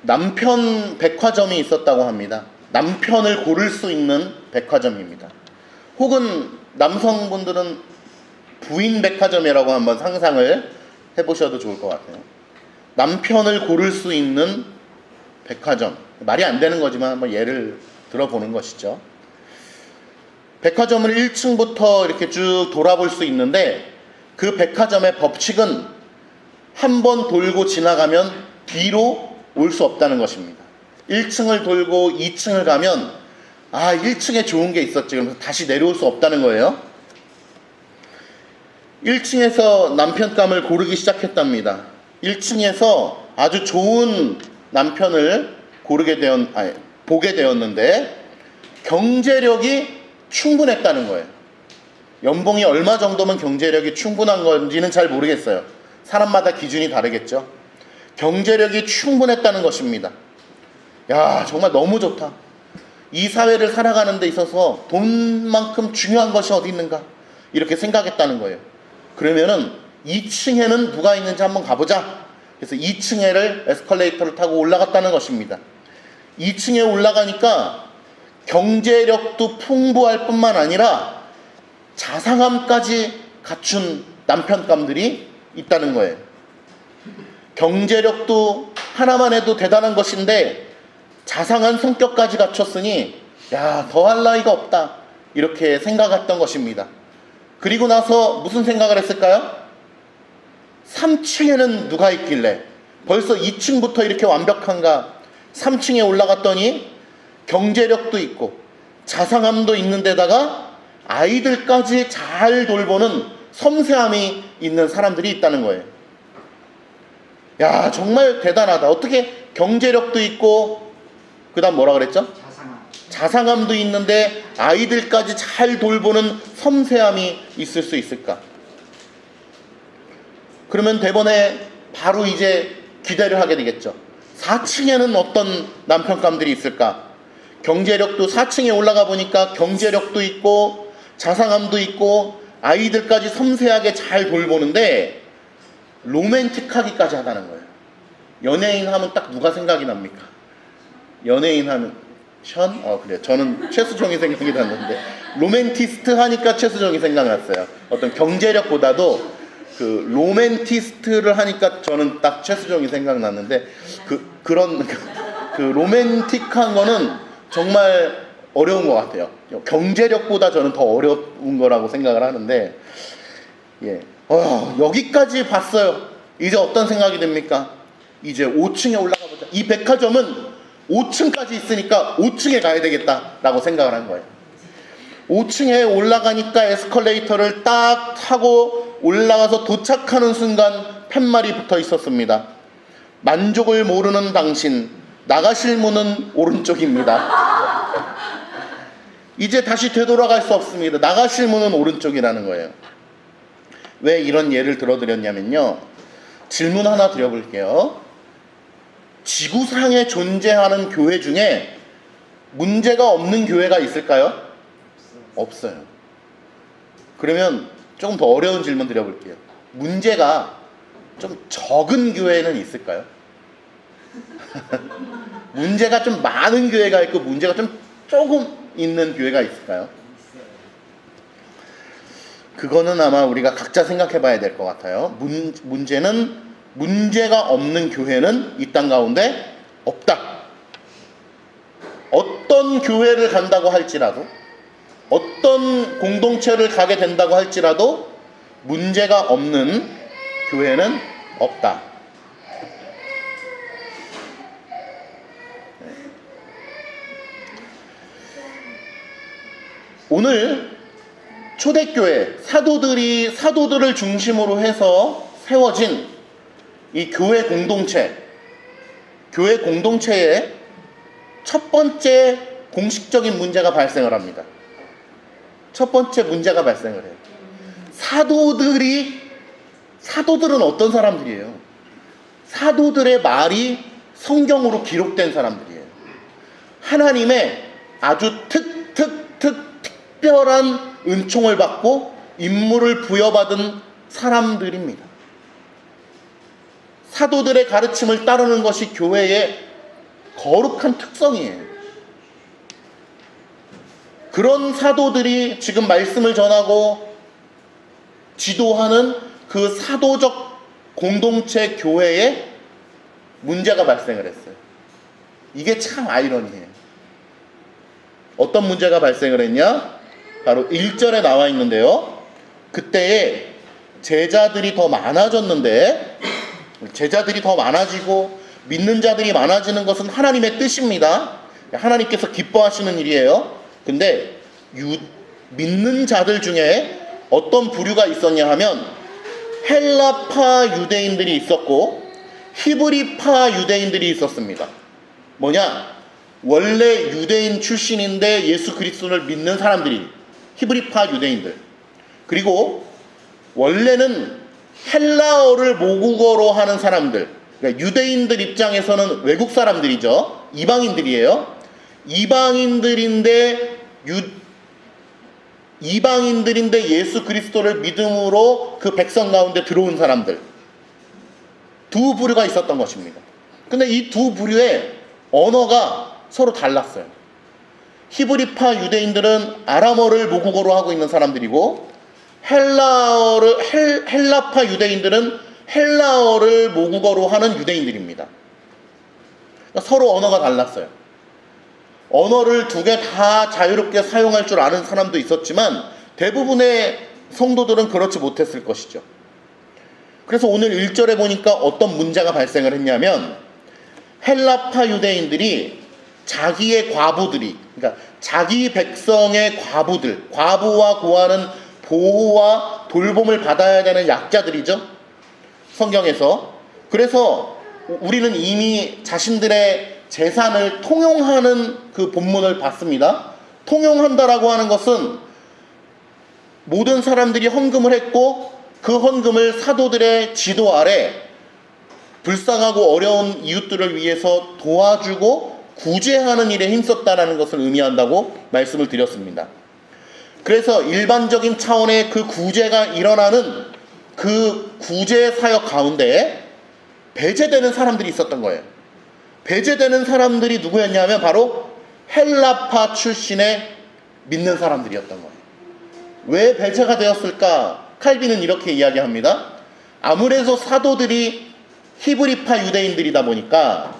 남편 백화점이 있었다고 합니다. 남편을 고를 수 있는 백화점입니다. 혹은 남성분들은 부인 백화점이라고 한번 상상을 해보셔도 좋을 것 같아요. 남편을 고를 수 있는 백화점. 말이 안 되는 거지만 한번 예를 들어보는 것이죠. 백화점을 1층부터 이렇게 쭉 돌아볼 수 있는데 그 백화점의 법칙은 한 번 돌고 지나가면 뒤로 올 수 없다는 것입니다. 1층을 돌고 2층을 가면 1층에 좋은 게 있었지. 그러면서 다시 내려올 수 없다는 거예요. 1층에서 남편감을 고르기 시작했답니다. 1층에서 아주 좋은 남편을 보게 되었는데 경제력이 충분했다는 거예요. 연봉이 얼마 정도면 경제력이 충분한 건지는 잘 모르겠어요. 사람마다 기준이 다르겠죠. 경제력이 충분했다는 것입니다. 야, 정말 너무 좋다. 이 사회를 살아가는 데 있어서 돈만큼 중요한 것이 어디 있는가? 이렇게 생각했다는 거예요. 그러면은 2층에는 누가 있는지 한번 가보자. 그래서 2층에를 에스컬레이터를 타고 올라갔다는 것입니다. 2층에 올라가니까 경제력도 풍부할 뿐만 아니라 자상함까지 갖춘 남편감들이 있다는 거예요. 경제력도 하나만 해도 대단한 것인데 자상한 성격까지 갖췄으니 더할 나위가 없다. 이렇게 생각했던 것입니다. 그리고 나서 무슨 생각을 했을까요? 3층에는 누가 있길래 벌써 2층부터 이렇게 완벽한가? 3층에 올라갔더니 경제력도 있고 자상함도 있는 데다가 아이들까지 잘 돌보는 섬세함이 있는 사람들이 있다는 거예요. 야, 정말 대단하다. 어떻게 경제력도 있고 그 다음 뭐라 그랬죠? 자상함도 있는데 아이들까지 잘 돌보는 섬세함이 있을 수 있을까? 그러면 대번에 바로 이제 기대를 하게 되겠죠. 4층에는 어떤 남편감들이 있을까? 경제력도 4층에 올라가 보니까 경제력도 있고 자상함도 있고 아이들까지 섬세하게 잘 돌보는데 로맨틱하기까지 하다는 거예요. 연예인 하면 딱 누가 생각이 납니까? 연예인 하면 그래요. 저는 최수종이 생각이 났는데 로맨티스트 하니까 최수종이 생각났어요. 어떤 경제력보다도 그 로맨티스트를 하니까 저는 딱 최수종이 생각났는데 그런 로맨틱한 거는 정말 어려운 것 같아요. 경제력보다 저는 더 어려운 거라고 생각을 하는데 여기까지 봤어요. 이제 어떤 생각이 듭니까? 이제 5층에 올라가 보자. 이 백화점은 5층까지 있으니까 5층에 가야 되겠다라고 생각을 한 거예요. 5층에 올라가니까 에스컬레이터를 딱 타고 올라가서 도착하는 순간 팻말이 붙어 있었습니다. 만족을 모르는 당신, 나가실 문은 오른쪽입니다. 이제 다시 되돌아갈 수 없습니다. 나가실 문은 오른쪽이라는 거예요. 왜 이런 예를 들어드렸냐면요. 질문 하나 드려볼게요. 지구상에 존재하는 교회 중에 문제가 없는 교회가 있을까요? 없어요. 그러면 조금 더 어려운 질문 드려볼게요. 문제가 좀 적은 교회는 있을까요? 문제가 좀 많은 교회가 있고 문제가 좀 조금 있는 교회가 있을까요? 그거는 아마 우리가 각자 생각해 봐야 될 것 같아요. 문제는 문제가 없는 교회는 이 땅 가운데 없다. 어떤 교회를 간다고 할지라도 어떤 공동체를 가게 된다고 할지라도 문제가 없는 교회는 없다. 오늘 초대교회 사도들을 중심으로 해서 세워진 이 교회 공동체에 첫 번째 공식적인 문제가 발생을 합니다. 첫 번째 문제가 발생을 해요. 사도들은 어떤 사람들이에요? 사도들의 말이 성경으로 기록된 사람들이에요. 하나님의 아주 특별한 은총을 받고 임무를 부여받은 사람들입니다. 사도들의 가르침을 따르는 것이 교회의 거룩한 특성이에요. 그런 사도들이 지금 말씀을 전하고 지도하는 그 사도적 공동체 교회에 문제가 발생을 했어요. 이게 참 아이러니해요. 어떤 문제가 발생을 했냐? 바로 1절에 나와 있는데요. 그때에 제자들이 더 많아졌는데, 제자들이 더 많아지고 믿는 자들이 많아지는 것은 하나님의 뜻입니다. 하나님께서 기뻐하시는 일이에요. 근데 믿는 자들 중에 어떤 부류가 있었냐 하면 헬라파 유대인들이 있었고 히브리파 유대인들이 있었습니다. 뭐냐? 원래 유대인 출신인데 예수 그리스도를 믿는 사람들이 히브리파 유대인들, 그리고 원래는 헬라어를 모국어로 하는 사람들, 그러니까 유대인들 입장에서는 외국 사람들이죠. 이방인들이에요. 이방인들인데 예수 그리스도를 믿음으로 그 백성 가운데 들어온 사람들, 두 부류가 있었던 것입니다. 근데 이 두 부류의 언어가 서로 달랐어요. 히브리파 유대인들은 아람어를 모국어로 하고 있는 사람들이고 헬라파 유대인들은 헬라어를 모국어로 하는 유대인들입니다. 그러니까 서로 언어가 달랐어요. 언어를 두 개 다 자유롭게 사용할 줄 아는 사람도 있었지만 대부분의 성도들은 그렇지 못했을 것이죠. 그래서 오늘 1절에 보니까 어떤 문제가 발생을 했냐면 헬라파 유대인들이 자기의 과부들이, 그러니까 자기 백성의 과부들, 과부와 고아는 보호와 돌봄을 받아야 되는 약자들이죠, 성경에서. 그래서 우리는 이미 자신들의 재산을 통용하는 그 본문을 봤습니다. 통용한다라고 하는 것은 모든 사람들이 헌금을 했고 그 헌금을 사도들의 지도 아래 불쌍하고 어려운 이웃들을 위해서 도와주고 구제하는 일에 힘썼다라는 것을 의미한다고 말씀을 드렸습니다. 그래서 일반적인 차원의 그 구제가 일어나는 그 구제 사역 가운데 배제되는 사람들이 있었던 거예요. 배제되는 사람들이 누구였냐면 바로 헬라파 출신의 믿는 사람들이었던 거예요. 왜 배제가 되었을까? 칼빈은 이렇게 이야기합니다. 아무래도 사도들이 히브리파 유대인들이다 보니까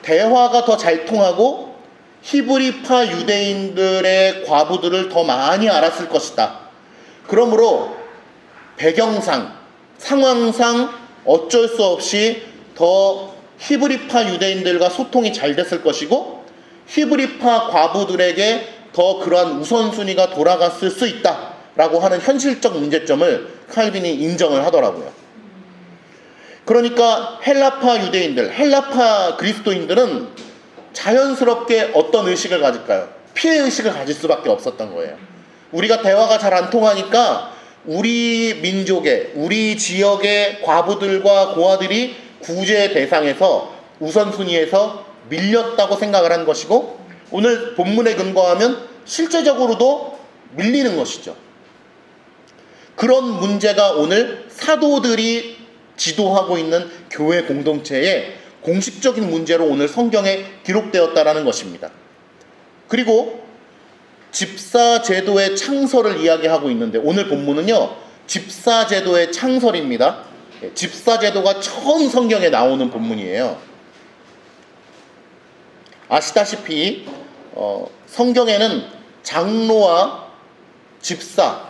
대화가 더 잘 통하고 히브리파 유대인들의 과부들을 더 많이 알았을 것이다. 그러므로 배경상, 상황상 어쩔 수 없이 더 히브리파 유대인들과 소통이 잘 됐을 것이고 히브리파 과부들에게 더 그러한 우선순위가 돌아갔을 수 있다라고 하는 현실적 문제점을 칼빈이 인정을 하더라고요. 그러니까 헬라파 유대인들, 헬라파 그리스도인들은 자연스럽게 어떤 의식을 가질까요? 피해의식을 가질 수밖에 없었던 거예요. 우리가 대화가 잘 안 통하니까 우리 민족의, 우리 지역의 과부들과 고아들이 구제 대상에서 우선순위에서 밀렸다고 생각을 한 것이고 오늘 본문에 근거하면 실제적으로도 밀리는 것이죠. 그런 문제가 오늘 사도들이 지도하고 있는 교회 공동체의 공식적인 문제로 오늘 성경에 기록되었다라는 것입니다. 그리고 집사제도의 창설을 이야기하고 있는데 오늘 본문은요, 집사제도의 창설입니다. 집사제도가 처음 성경에 나오는 본문이에요. 아시다시피 성경에는 장로와 집사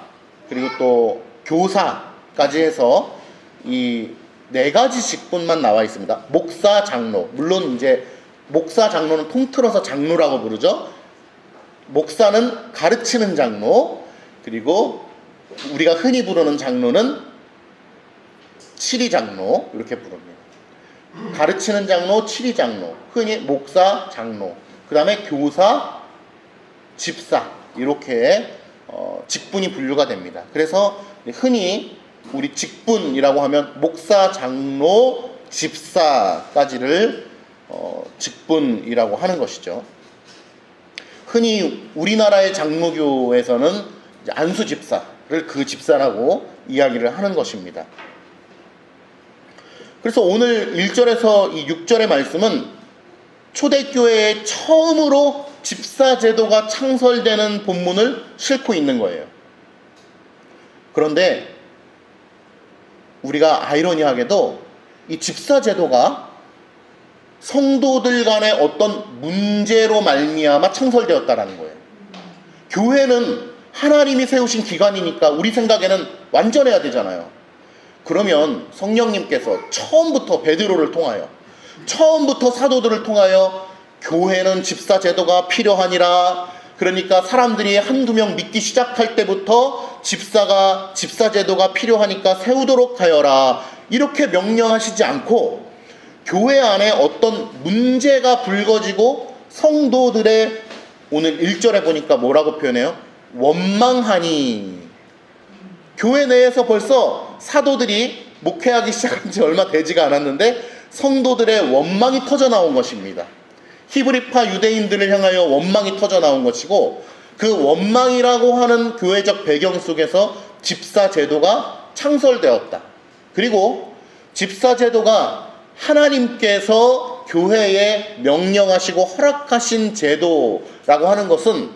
그리고 또 교사까지 해서 이 네 가지 직분만 나와 있습니다. 목사, 장로. 물론 이제 목사, 장로는 통틀어서 장로라고 부르죠. 목사는 가르치는 장로, 그리고 우리가 흔히 부르는 장로는 칠이 장로, 이렇게 부릅니다. 가르치는 장로, 칠이 장로, 흔히 목사, 장로, 그 다음에 교사, 집사, 이렇게 직분이 분류가 됩니다. 그래서 흔히 우리 직분이라고 하면 목사, 장로, 집사까지를 직분이라고 하는 것이죠. 흔히 우리나라의 장로교에서는 안수 집사를 그 집사라고 이야기를 하는 것입니다. 그래서 오늘 1절에서 이 6절의 말씀은 초대교회에 처음으로 집사제도가 창설되는 본문을 싣고 있는 거예요. 그런데 우리가 아이러니하게도 이 집사제도가 성도들 간의 어떤 문제로 말미암아 창설되었다라는 거예요. 교회는 하나님이 세우신 기관이니까 우리 생각에는 완전해야 되잖아요. 그러면 성령님께서 처음부터 베드로를 통하여, 처음부터 사도들을 통하여 교회는 집사제도가 필요하니라, 그러니까 사람들이 한두 명 믿기 시작할 때부터 집사제도가 필요하니까 세우도록 하여라, 이렇게 명령하시지 않고 교회 안에 어떤 문제가 불거지고 성도들의, 오늘 1절에 보니까 뭐라고 표현해요? 원망하니. 교회 내에서 벌써 사도들이 목회하기 시작한 지 얼마 되지가 않았는데 성도들의 원망이 터져 나온 것입니다. 히브리파 유대인들을 향하여 원망이 터져 나온 것이고, 그 원망이라고 하는 교회적 배경 속에서 집사제도가 창설되었다. 그리고 집사제도가 하나님께서 교회에 명령하시고 허락하신 제도라고 하는 것은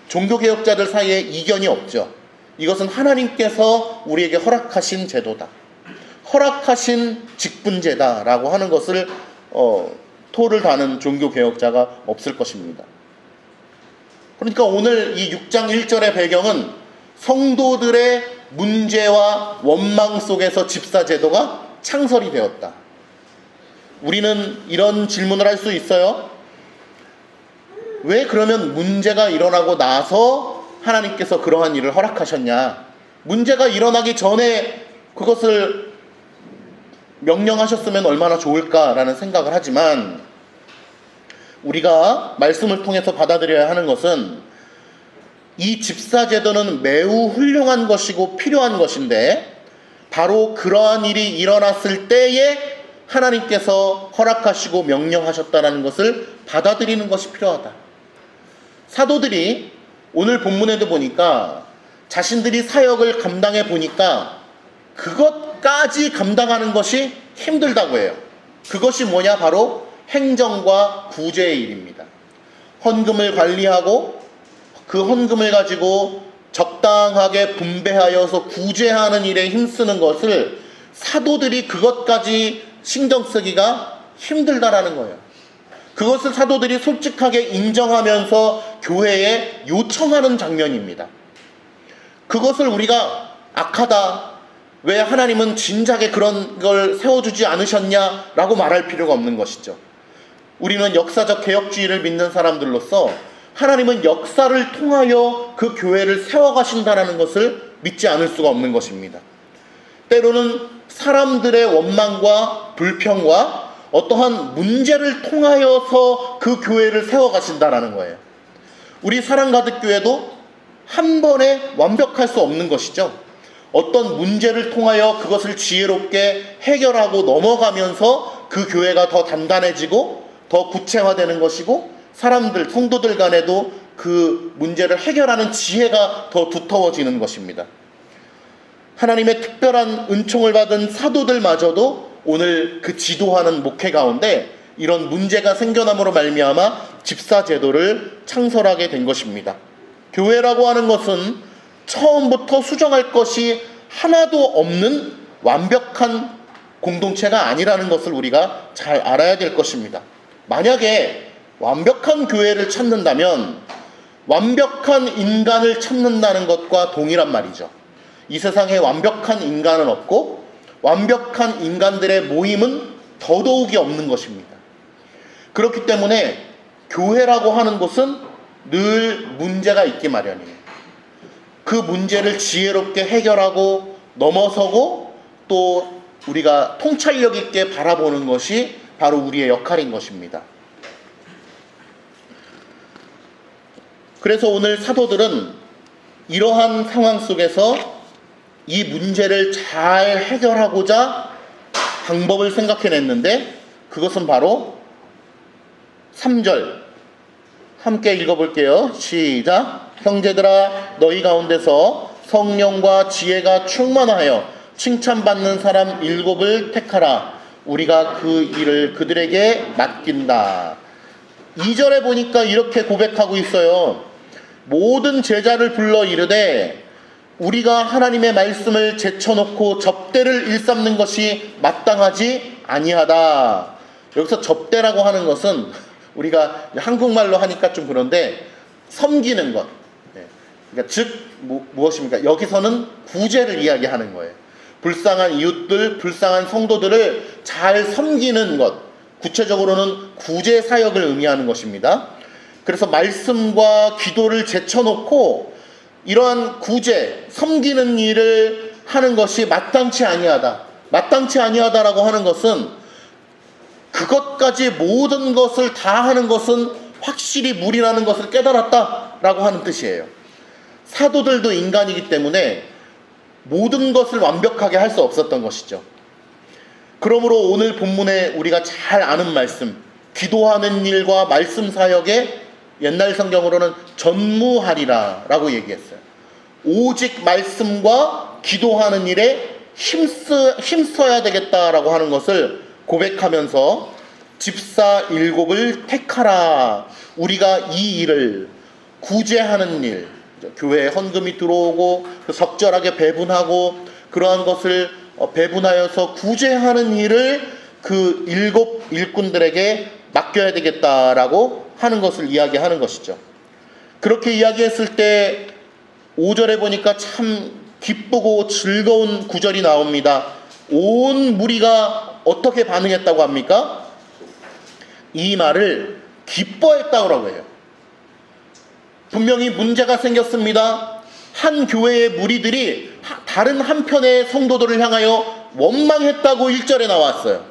종교개혁자들 사이에 이견이 없죠. 이것은 하나님께서 우리에게 허락하신 제도다, 허락하신 직분제다라고 하는 것을 토를 다는 종교개혁자가 없을 것입니다. 그러니까 오늘 이 6장 1절의 배경은 성도들의 문제와 원망 속에서 집사제도가 창설이 되었다. 우리는 이런 질문을 할 수 있어요. 왜 그러면 문제가 일어나고 나서 하나님께서 그러한 일을 허락하셨냐? 문제가 일어나기 전에 그것을 명령하셨으면 얼마나 좋을까라는 생각을 하지만, 우리가 말씀을 통해서 받아들여야 하는 것은 이 집사제도는 매우 훌륭한 것이고 필요한 것인데, 바로 그러한 일이 일어났을 때에 하나님께서 허락하시고 명령하셨다는 것을 받아들이는 것이 필요하다. 사도들이 오늘 본문에도 보니까 자신들이 사역을 감당해 보니까 그것까지 감당하는 것이 힘들다고 해요. 그것이 뭐냐? 바로 행정과 구제의 일입니다. 헌금을 관리하고 그 헌금을 가지고 적당하게 분배하여서 구제하는 일에 힘쓰는 것을 사도들이 그것까지 신경 쓰기가 힘들다라는 거예요. 그것을 사도들이 솔직하게 인정하면서 교회에 요청하는 장면입니다. 그것을 우리가 악하다, 왜 하나님은 진작에 그런 걸 세워주지 않으셨냐라고 말할 필요가 없는 것이죠. 우리는 역사적 개혁주의를 믿는 사람들로서 하나님은 역사를 통하여 그 교회를 세워가신다는 것을 믿지 않을 수가 없는 것입니다. 때로는 사람들의 원망과 불평과 어떠한 문제를 통하여서 그 교회를 세워가신다는 거예요. 우리 사랑가득교회도 한 번에 완벽할 수 없는 것이죠. 어떤 문제를 통하여 그것을 지혜롭게 해결하고 넘어가면서 그 교회가 더 단단해지고 더 구체화되는 것이고, 사람들, 성도들 간에도 그 문제를 해결하는 지혜가 더 두터워지는 것입니다. 하나님의 특별한 은총을 받은 사도들마저도 오늘 그 지도하는 목회 가운데 이런 문제가 생겨남으로 말미암아 집사제도를 창설하게 된 것입니다. 교회라고 하는 것은 처음부터 수정할 것이 하나도 없는 완벽한 공동체가 아니라는 것을 우리가 잘 알아야 될 것입니다. 만약에 완벽한 교회를 찾는다면 완벽한 인간을 찾는다는 것과 동일한 말이죠. 이 세상에 완벽한 인간은 없고 완벽한 인간들의 모임은 더더욱이 없는 것입니다. 그렇기 때문에 교회라고 하는 곳은 늘 문제가 있기 마련이에요. 그 문제를 지혜롭게 해결하고 넘어서고 또 우리가 통찰력 있게 바라보는 것이 바로 우리의 역할인 것입니다. 그래서 오늘 사도들은 이러한 상황 속에서 이 문제를 잘 해결하고자 방법을 생각해냈는데, 그것은 바로 3절 함께 읽어볼게요. 시작. 형제들아, 너희 가운데서 성령과 지혜가 충만하여 칭찬받는 사람 7을 택하라. 우리가 그 일을 그들에게 맡긴다. 2절에 보니까 이렇게 고백하고 있어요. 모든 제자를 불러 이르되 우리가 하나님의 말씀을 제쳐놓고 접대를 일삼는 것이 마땅하지 아니하다. 여기서 접대라고 하는 것은 우리가 한국말로 하니까 좀 그런데 섬기는 것. 그러니까 즉 무엇입니까? 여기서는 구제를 이야기하는 거예요. 불쌍한 이웃들, 불쌍한 성도들을 잘 섬기는 것. 구체적으로는 구제 사역을 의미하는 것입니다. 그래서 말씀과 기도를 제쳐놓고 이러한 구제, 섬기는 일을 하는 것이 마땅치 아니하다. 마땅치 아니하다라고 하는 것은 그것까지 모든 것을 다 하는 것은 확실히 무리라는 것을 깨달았다라고 하는 뜻이에요. 사도들도 인간이기 때문에 모든 것을 완벽하게 할 수 없었던 것이죠. 그러므로 오늘 본문에 우리가 잘 아는 말씀, 기도하는 일과 말씀 사역에 옛날 성경으로는 전무하리라 라고 얘기했어요. 오직 말씀과 기도하는 일에 힘써야 되겠다라고 하는 것을 고백하면서 집사 7을 택하라. 우리가 이 일을 구제하는 일, 교회에 헌금이 들어오고 적절하게 배분하고 그러한 것을 배분하여서 구제하는 일을 그 7 일꾼들에게 맡겨야 되겠다라고 하는 것을 이야기하는 것이죠. 그렇게 이야기했을 때 5절에 보니까 참 기쁘고 즐거운 구절이 나옵니다. 온 무리가 어떻게 반응했다고 합니까? 이 말을 기뻐했다고 해요. 분명히 문제가 생겼습니다. 한 교회의 무리들이 다른 한편의 성도들을 향하여 원망했다고 1절에 나왔어요.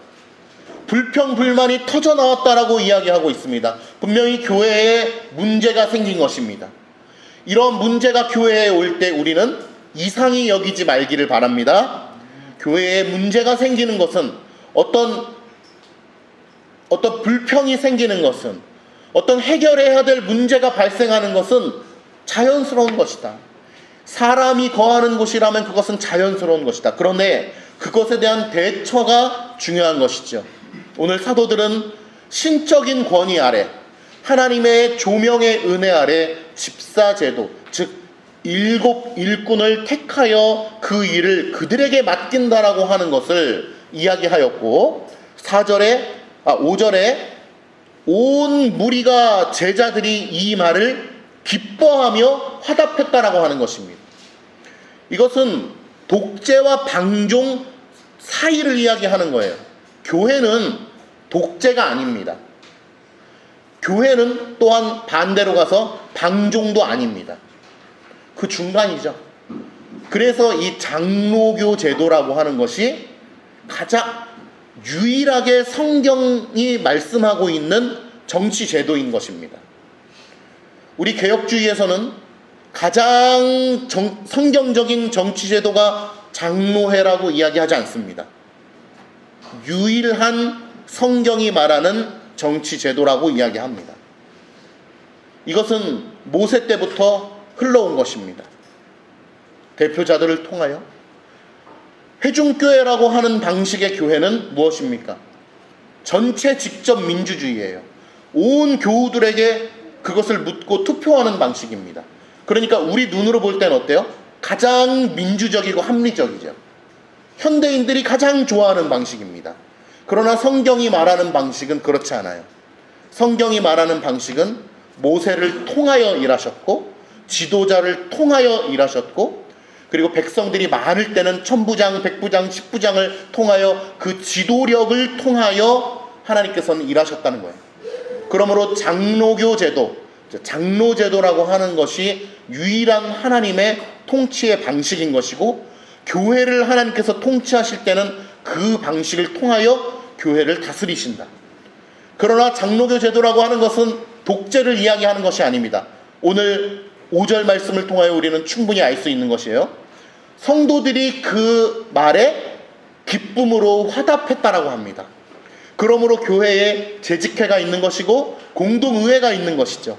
불평불만이 터져 나왔다라고 이야기하고 있습니다. 분명히 교회에 문제가 생긴 것입니다. 이런 문제가 교회에 올 때 우리는 이상히 여기지 말기를 바랍니다. 교회에 문제가 생기는 것은 어떤 불평이 생기는 것은 어떤 해결해야 될 문제가 발생하는 것은 자연스러운 것이다. 사람이 거하는 곳이라면 그것은 자연스러운 것이다. 그런데 그것에 대한 대처가 중요한 것이죠. 오늘 사도들은 신적인 권위 아래 하나님의 조명의 은혜 아래 집사제도, 즉 7 일꾼을 택하여 그 일을 그들에게 맡긴다라고 하는 것을 이야기하였고 5절에 온 무리가 제자들이 이 말을 기뻐하며 화답했다라고 하는 것입니다. 이것은 독재와 방종 사이를 이야기하는 거예요. 교회는 독재가 아닙니다. 교회는 또한 반대로 가서 방종도 아닙니다. 그 중간이죠. 그래서 이 장로교 제도라고 하는 것이 가장 유일하게 성경이 말씀하고 있는 정치 제도인 것입니다. 우리 개혁주의에서는 가장 성경적인 정치 제도가 장로회라고 이야기하지 않습니다. 유일한 성경이 말하는 정치 제도라고 이야기합니다. 이것은 모세 때부터 흘러온 것입니다. 대표자들을 통하여 회중교회라고 하는 방식의 교회는 무엇입니까? 전체 직접 민주주의예요. 온 교우들에게 그것을 묻고 투표하는 방식입니다. 그러니까 우리 눈으로 볼 때는 어때요? 가장 민주적이고 합리적이죠. 현대인들이 가장 좋아하는 방식입니다. 그러나 성경이 말하는 방식은 그렇지 않아요. 성경이 말하는 방식은 모세를 통하여 일하셨고 지도자를 통하여 일하셨고 그리고 백성들이 많을 때는 천부장, 백부장, 십부장을 통하여 그 지도력을 통하여 하나님께서는 일하셨다는 거예요. 그러므로 장로교 제도, 장로제도라고 하는 것이 유일한 하나님의 통치의 방식인 것이고 교회를 하나님께서 통치하실 때는 그 방식을 통하여 교회를 다스리신다. 그러나 장로교 제도라고 하는 것은 독재를 이야기하는 것이 아닙니다. 오늘 5절 말씀을 통하여 우리는 충분히 알 수 있는 것이에요. 성도들이 그 말에 기쁨으로 화답했다라고 합니다. 그러므로 교회에 재직회가 있는 것이고 공동의회가 있는 것이죠.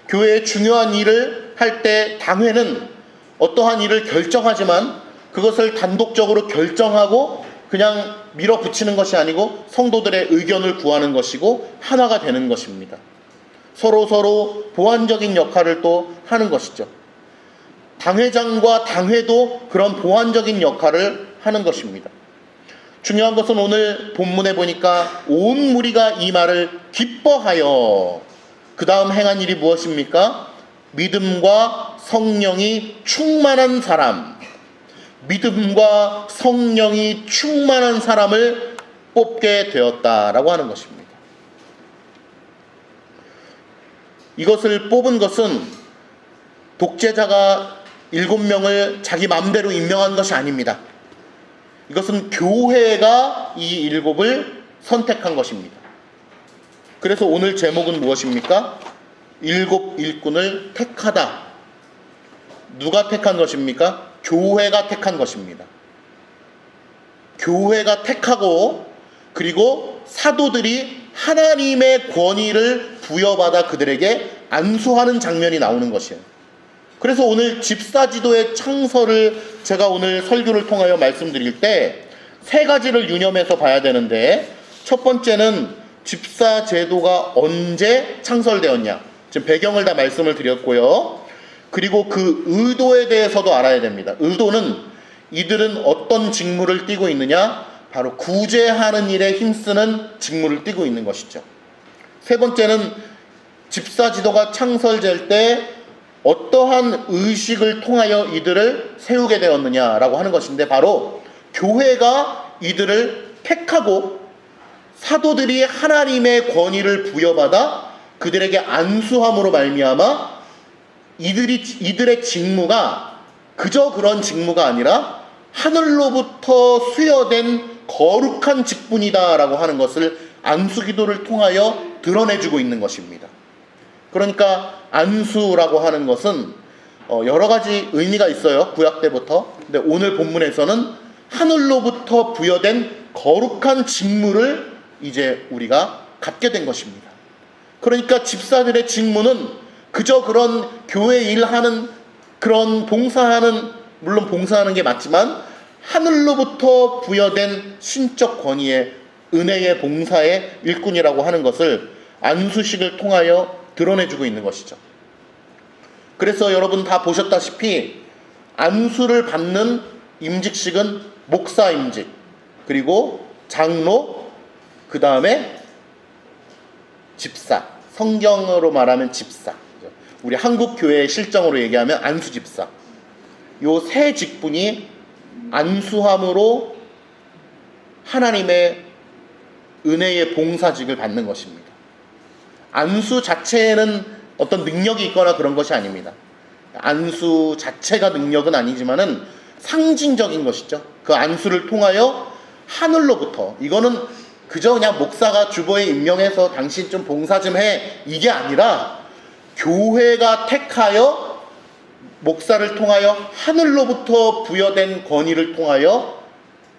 교회의 중요한 일을 할 때 당회는 어떠한 일을 결정하지만 그것을 단독적으로 결정하고 그냥 밀어붙이는 것이 아니고 성도들의 의견을 구하는 것이고 하나가 되는 것입니다. 서로 보완적인 역할을 또 하는 것이죠. 당회장과 당회도 그런 보완적인 역할을 하는 것입니다. 중요한 것은 오늘 본문에 보니까 온 무리가 이 말을 기뻐하여 그 다음 행한 일이 무엇입니까? 믿음과 성령이 충만한 사람, 믿음과 성령이 충만한 사람을 뽑게 되었다라고 하는 것입니다. 이것을 뽑은 것은 독재자가 7명을 자기 마음대로 임명한 것이 아닙니다. 이것은 교회가 이 7을 선택한 것입니다. 그래서 오늘 제목은 무엇입니까? 7 일꾼을 택하다. 누가 택한 것입니까? 교회가 택한 것입니다. 교회가 택하고 그리고 사도들이 하나님의 권위를 부여받아 그들에게 안수하는 장면이 나오는 것이에요. 그래서 오늘 집사지도의 창설을 제가 오늘 설교를 통하여 말씀드릴 때 3가지를 유념해서 봐야 되는데, 첫 번째는 집사 제도가 언제 창설되었냐, 지금 배경을 다 말씀을 드렸고요. 그리고 그 의도에 대해서도 알아야 됩니다. 의도는 이들은 어떤 직무를 띠고 있느냐, 바로 구제하는 일에 힘쓰는 직무를 띠고 있는 것이죠. 세 번째는 집사 지도가 창설될 때 어떠한 의식을 통하여 이들을 세우게 되었느냐라고 하는 것인데, 바로 교회가 이들을 택하고 사도들이 하나님의 권위를 부여받아 그들에게 안수함으로 말미암아 이들의 직무가 그저 그런 직무가 아니라 하늘로부터 수여된 거룩한 직분이다라고 하는 것을 안수기도를 통하여 드러내주고 있는 것입니다. 그러니까 안수라고 하는 것은 여러 가지 의미가 있어요. 구약 때부터. 근데 오늘 본문에서는 하늘로부터 부여된 거룩한 직무를 이제 우리가 갖게 된 것입니다. 그러니까 집사들의 직무는 그저 그런 교회 일하는 그런 봉사하는, 물론 봉사하는 게 맞지만 하늘로부터 부여된 신적 권위의 은혜의 봉사의 일꾼이라고 하는 것을 안수식을 통하여 드러내주고 있는 것이죠. 그래서 여러분 다 보셨다시피 안수를 받는 임직식은 목사 임직, 그리고 장로, 그 다음에 집사, 성경으로 말하면 집사, 우리 한국 교회의 실정으로 얘기하면 안수 집사, 요 세 직분이 안수함으로 하나님의 은혜의 봉사직을 받는 것입니다. 안수 자체에는 어떤 능력이 있거나 그런 것이 아닙니다. 안수 자체가 능력은 아니지만은 상징적인 것이죠. 그 안수를 통하여 하늘로부터, 이거는 그저 그냥 목사가 주보에 임명해서 당신 좀 봉사 좀 해, 이게 아니라 교회가 택하여 목사를 통하여 하늘로부터 부여된 권위를 통하여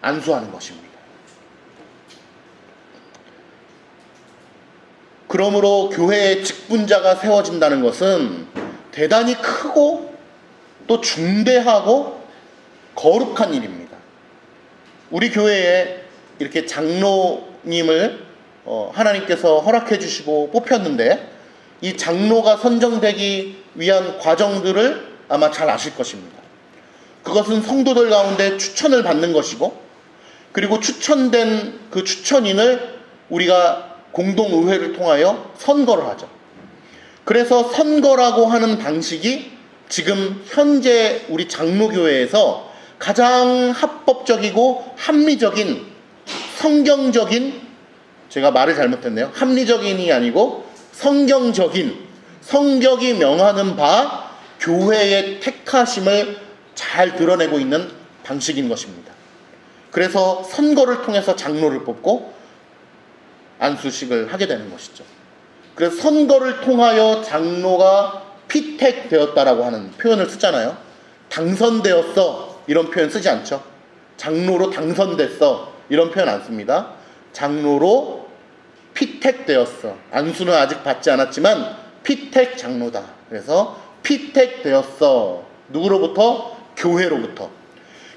안수하는 것입니다. 그러므로 교회의 직분자가 세워진다는 것은 대단히 크고 또 중대하고 거룩한 일입니다. 우리 교회에 이렇게 장로님을 하나님께서 허락해 주시고 뽑혔는데, 이 장로가 선정되기 위한 과정들을 아마 잘 아실 것입니다. 그것은 성도들 가운데 추천을 받는 것이고, 그리고 추천된 그 추천인을 우리가 공동의회를 통하여 선거를 하죠. 그래서 선거라고 하는 방식이 지금 현재 우리 장로교회에서 가장 합법적이고 합리적인, 성경적인, 제가 말을 잘못했네요. 합리적인이 아니고 성경적인, 성경이 명하는 바 교회의 택하심을 잘 드러내고 있는 방식인 것입니다. 그래서 선거를 통해서 장로를 뽑고 안수식을 하게 되는 것이죠. 그래서 선거를 통하여 장로가 피택되었다라고 하는 표현을 쓰잖아요. 당선되었어, 이런 표현 쓰지 않죠. 장로로 당선됐어, 이런 표현 안 씁니다. 장로로 피택되었어. 안수는 아직 받지 않았지만 피택 장로다. 그래서 피택되었어. 누구로부터? 교회로부터.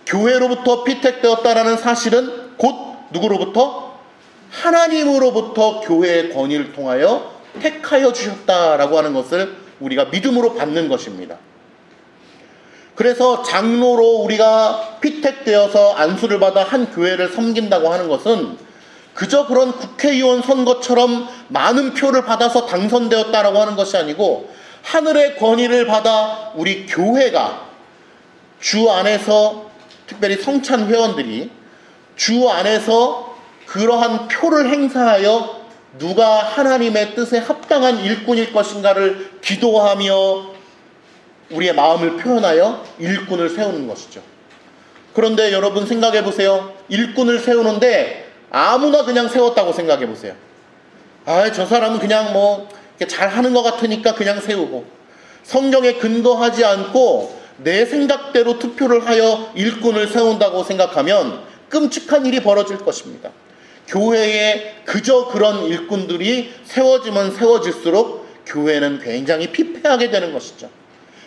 교회로부터 피택되었다라는 사실은 곧 누구로부터? 하나님으로부터 교회의 권위를 통하여 택하여 주셨다라고 하는 것을 우리가 믿음으로 받는 것입니다. 그래서 장로로 우리가 피택되어서 안수를 받아 한 교회를 섬긴다고 하는 것은 그저 그런 국회의원 선거처럼 많은 표를 받아서 당선되었다라고 하는 것이 아니고 하늘의 권위를 받아 우리 교회가 주 안에서, 특별히 성찬 회원들이 주 안에서 그러한 표를 행사하여 누가 하나님의 뜻에 합당한 일꾼일 것인가를 기도하며 우리의 마음을 표현하여 일꾼을 세우는 것이죠. 그런데 여러분 생각해 보세요. 일꾼을 세우는데 아무나 그냥 세웠다고 생각해 보세요. 저 사람은 그냥 잘하는 것 같으니까 그냥 세우고, 성경에 근거하지 않고 내 생각대로 투표를 하여 일꾼을 세운다고 생각하면 끔찍한 일이 벌어질 것입니다. 교회에 그저 그런 일꾼들이 세워지면 세워질수록 교회는 굉장히 피폐하게 되는 것이죠.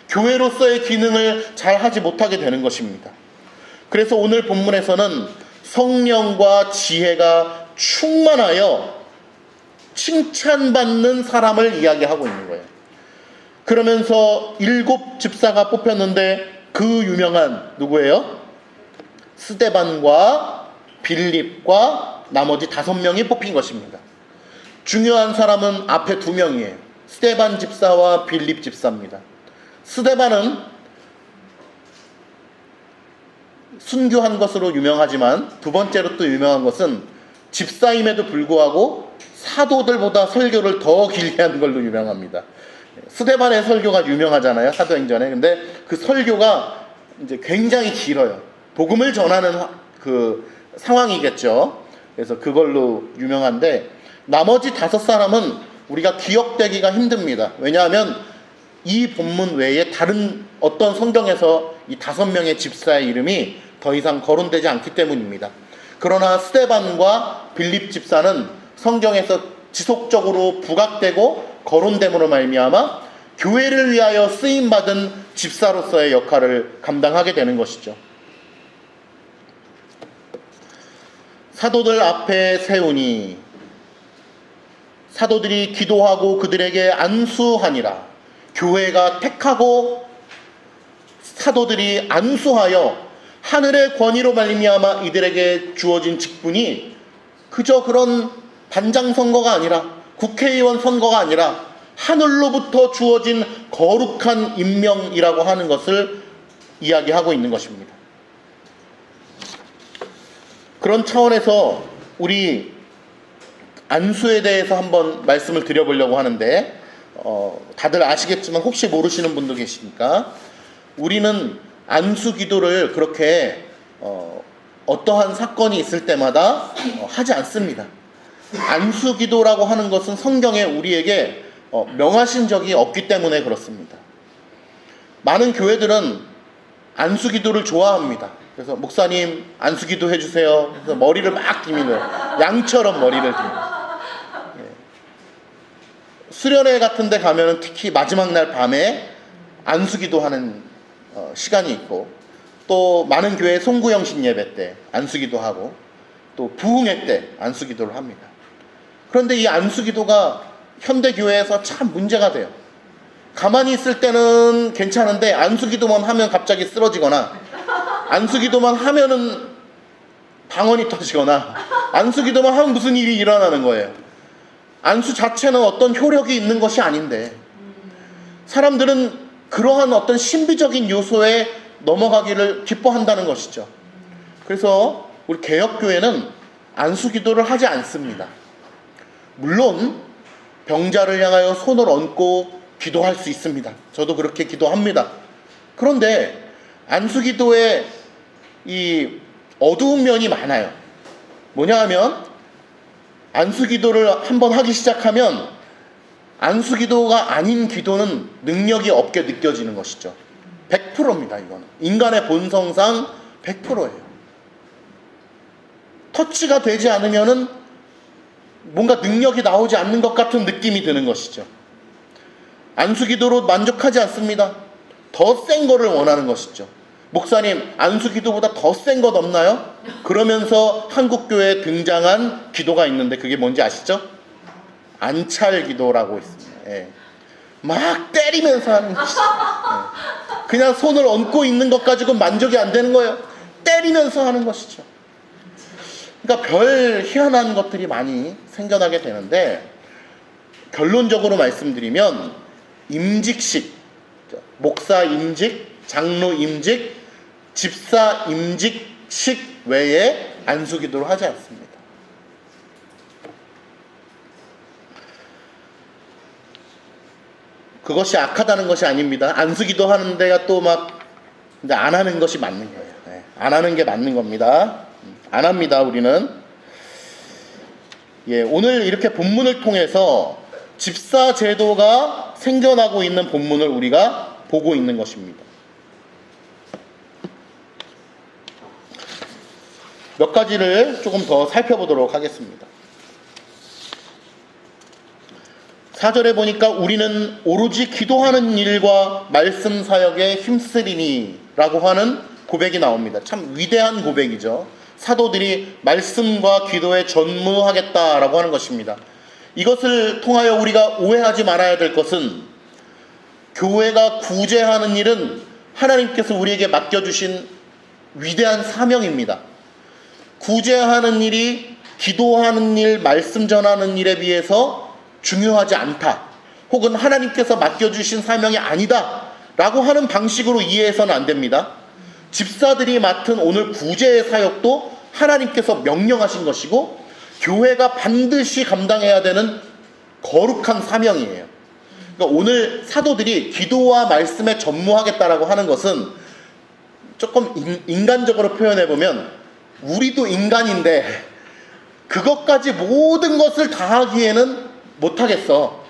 교회로서의 기능을 잘 하지 못하게 되는 것입니다. 그래서 오늘 본문에서는 성령과 지혜가 충만하여 칭찬받는 사람을 이야기하고 있는 거예요. 그러면서 7 집사가 뽑혔는데 그 유명한 누구예요? 스데반과 빌립과 나머지 5명이 뽑힌 것입니다. 중요한 사람은 앞에 2명이에요. 스데반 집사와 빌립 집사입니다. 스데반은 순교한 것으로 유명하지만 두 번째로 또 유명한 것은 집사임에도 불구하고 사도들보다 설교를 더 길게 한 걸로 유명합니다. 스데반의 설교가 유명하잖아요, 사도행전에. 근데 그 설교가 이제 굉장히 길어요. 복음을 전하는 그 상황이겠죠. 그래서 그걸로 유명한데 나머지 5사람은 우리가 기억되기가 힘듭니다. 왜냐하면 이 본문 외에 다른 어떤 성경에서 이 5명의 집사의 이름이 더 이상 거론되지 않기 때문입니다. 그러나 스데반과 빌립 집사는 성경에서 지속적으로 부각되고 거론됨으로 말미암아 교회를 위하여 쓰임받은 집사로서의 역할을 감당하게 되는 것이죠. 사도들 앞에 세우니 사도들이 기도하고 그들에게 안수하니라. 교회가 택하고 사도들이 안수하여 하늘의 권위로 말미암아 이들에게 주어진 직분이 그저 그런 반장 선거가 아니라, 국회의원 선거가 아니라 하늘로부터 주어진 거룩한 임명이라고 하는 것을 이야기하고 있는 것입니다. 그런 차원에서 우리 안수에 대해서 한번 말씀을 드려보려고 하는데, 다들 아시겠지만 혹시 모르시는 분도 계시니까, 우리는 안수 기도를 그렇게 어떠한 사건이 있을 때마다 하지 않습니다. 안수 기도라고 하는 것은 성경에 우리에게 명하신 적이 없기 때문에 그렇습니다. 많은 교회들은 안수 기도를 좋아합니다. 그래서 목사님 안수 기도 해주세요. 그래서 머리를 막 기미는 양처럼 머리를 기미는. 수련회 같은 데 가면 특히 마지막 날 밤에 안수기도 하는 시간이 있고, 또 많은 교회 송구영신 예배 때 안수기도 하고, 또 부흥회 때 안수기도를 합니다. 그런데 이 안수기도가 현대교회에서 참 문제가 돼요. 가만히 있을 때는 괜찮은데 안수기도만 하면 갑자기 쓰러지거나, 안수기도만 하면은 방언이 터지거나, 안수기도만 하면 무슨 일이 일어나는 거예요. 안수 자체는 어떤 효력이 있는 것이 아닌데 사람들은 그러한 어떤 신비적인 요소에 넘어가기를 기뻐한다는 것이죠. 그래서 우리 개혁교회는 안수 기도를 하지 않습니다. 물론 병자를 향하여 손을 얹고 기도할 수 있습니다. 저도 그렇게 기도합니다. 그런데 안수 기도에 이 어두운 면이 많아요. 뭐냐 하면 안수기도를 한번 하기 시작하면 안수기도가 아닌 기도는 능력이 없게 느껴지는 것이죠. 100%입니다. 이거는 인간의 본성상 100%예요. 터치가 되지 않으면은 뭔가 능력이 나오지 않는 것 같은 느낌이 드는 것이죠. 안수기도로 만족하지 않습니다. 더 센 거를 원하는 것이죠. 목사님, 안수 기도보다 더 센 것 없나요? 그러면서 한국교회에 등장한 기도가 있는데 그게 뭔지 아시죠? 안찰 기도라고 있습니다. 예. 막 때리면서 하는 것이죠. 예. 그냥 손을 얹고 있는 것 가지고 만족이 안 되는 거예요. 때리면서 하는 것이죠. 그러니까 별 희한한 것들이 많이 생겨나게 되는데, 결론적으로 말씀드리면 임직식, 목사 임직, 장로 임직, 집사 임직식 외에 안수기도를 하지 않습니다. 그것이 악하다는 것이 아닙니다. 안수기도 하는 데가 또 막 안 하는 것이 맞는 거예요. 네, 안 하는 게 맞는 겁니다. 안 합니다, 우리는. 예, 오늘 이렇게 본문을 통해서 집사 제도가 생겨나고 있는 본문을 우리가 보고 있는 것입니다. 몇 가지를 조금 더 살펴보도록 하겠습니다. 4절에 보니까 우리는 오로지 기도하는 일과 말씀 사역에 힘쓰리니 라고 하는 고백이 나옵니다. 참 위대한 고백이죠. 사도들이 말씀과 기도에 전무하겠다라고 하는 것입니다. 이것을 통하여 우리가 오해하지 말아야 될 것은, 교회가 구제하는 일은 하나님께서 우리에게 맡겨주신 위대한 사명입니다. 구제하는 일이 기도하는 일, 말씀 전하는 일에 비해서 중요하지 않다, 혹은 하나님께서 맡겨주신 사명이 아니다 라고 하는 방식으로 이해해서는 안 됩니다. 집사들이 맡은 오늘 구제의 사역도 하나님께서 명령하신 것이고 교회가 반드시 감당해야 되는 거룩한 사명이에요. 그러니까 오늘 사도들이 기도와 말씀에 전무하겠다라고 하는 것은, 조금 인간적으로 표현해보면 우리도 인간인데 그것까지 모든 것을 다 하기에는 못하겠어.